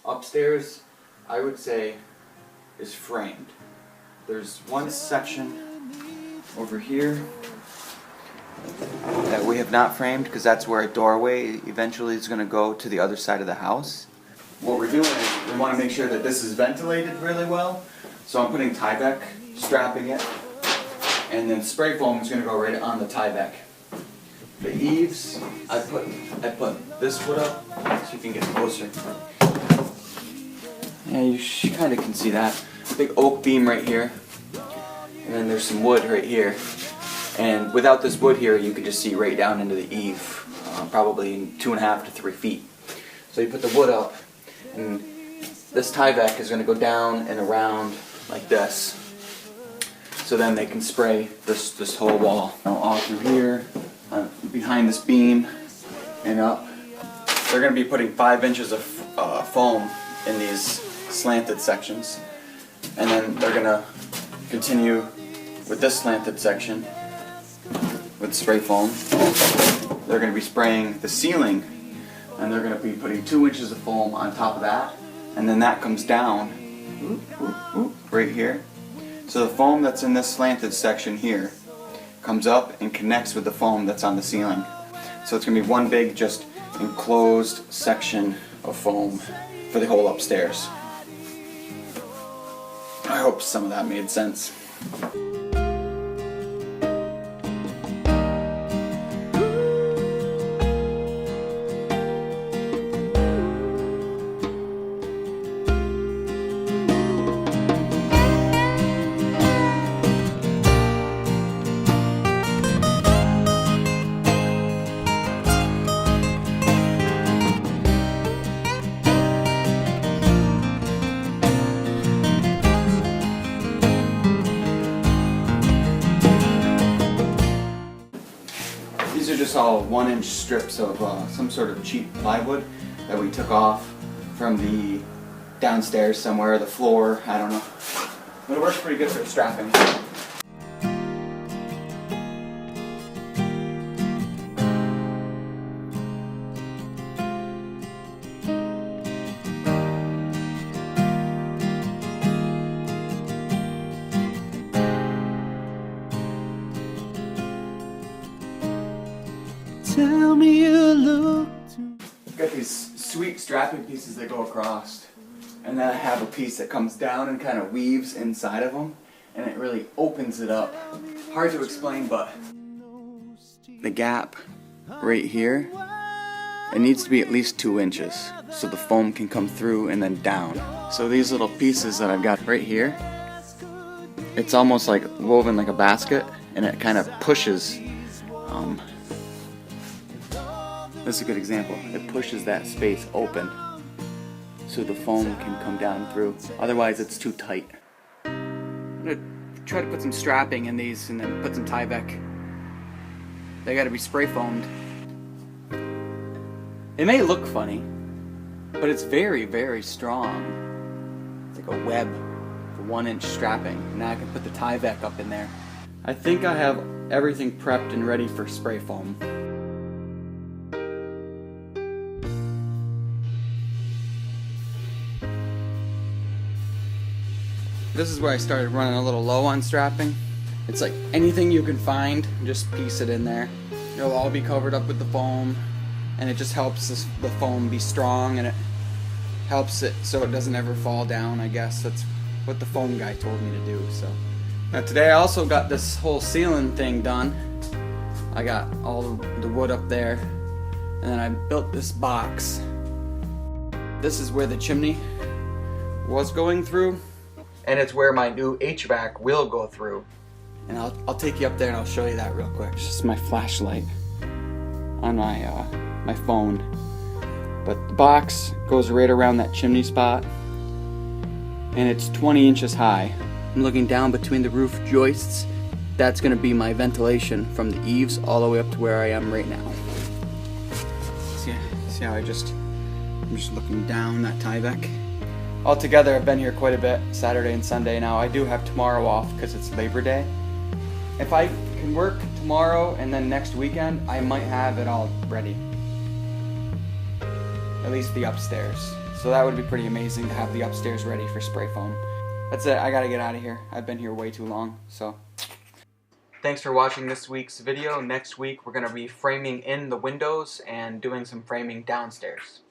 upstairs, I would say, is framed. There's one section over here that we have not framed because that's where a doorway eventually is going to go to the other side of the house. What we're doing is we want to make sure that this is ventilated really well. So I'm putting Tyvek, strapping it, and then spray foam is going to go right on the Tyvek. The eaves, I put this wood up so you can get closer. Yeah, you kind of can see that. Big oak beam right here, and then there's some wood right here. And without this wood here, you could just see right down into the eave, probably 2.5 to 3 feet. So you put the wood up, and this Tyvek is going to go down and around like this. So then they can spray this whole wall. All through here, behind this beam, and up. They're going to be putting 5 inches of foam in these slanted sections. And then they're going to continue with this slanted section with spray foam. They're going to be spraying the ceiling, and they're going to be putting 2 inches of foam on top of that, and then that comes down right here. So the foam that's in this slanted section here comes up and connects with the foam that's on the ceiling. So it's going to be one big just enclosed section of foam for the whole upstairs. I hope some of that made sense. These are just all 1-inch strips of some sort of cheap plywood that we took off from the downstairs somewhere, the floor, I don't know. But it works pretty good for strapping. Tell me you look to... I've got these sweet strapping pieces that go across, and then I have a piece that comes down and kind of weaves inside of them, and it really opens it up. Hard to explain, but the gap right here, it needs to be at least 2 inches so the foam can come through and then down. So these little pieces that I've got right here, it's almost like woven like a basket, and it kind of pushes. This is a good example. It pushes that space open so the foam can come down through. Otherwise it's too tight. I'm going to try to put some strapping in these and then put some Tyvek. They got to be spray foamed. It may look funny, but it's very, very strong. It's like a web for 1-inch strapping. Now I can put the Tyvek up in there. I think I have everything prepped and ready for spray foam. This is where I started running a little low on strapping. It's like anything you can find, just piece it in there. It'll all be covered up with the foam, and it just helps the foam be strong, and it helps it so it doesn't ever fall down, I guess. That's what the foam guy told me to do. So now today I also got this whole ceiling thing done. I got all the wood up there, and then I built this box. This is where the chimney was going through, and it's where my new HVAC will go through. And I'll take you up there and I'll show you that real quick. It's just my flashlight on my phone. But the box goes right around that chimney spot, and it's 20 inches high. I'm looking down between the roof joists. That's gonna be my ventilation from the eaves all the way up to where I am right now. See how I'm just looking down that Tyvek. Altogether, I've been here quite a bit, Saturday and Sunday. Now, I do have tomorrow off because it's Labor Day. If I can work tomorrow and then next weekend, I might have it all ready. At least the upstairs. So that would be pretty amazing to have the upstairs ready for spray foam. That's it, I gotta get out of here. I've been here way too long, so. Thanks for watching this week's video. Next week we're gonna be framing in the windows and doing some framing downstairs.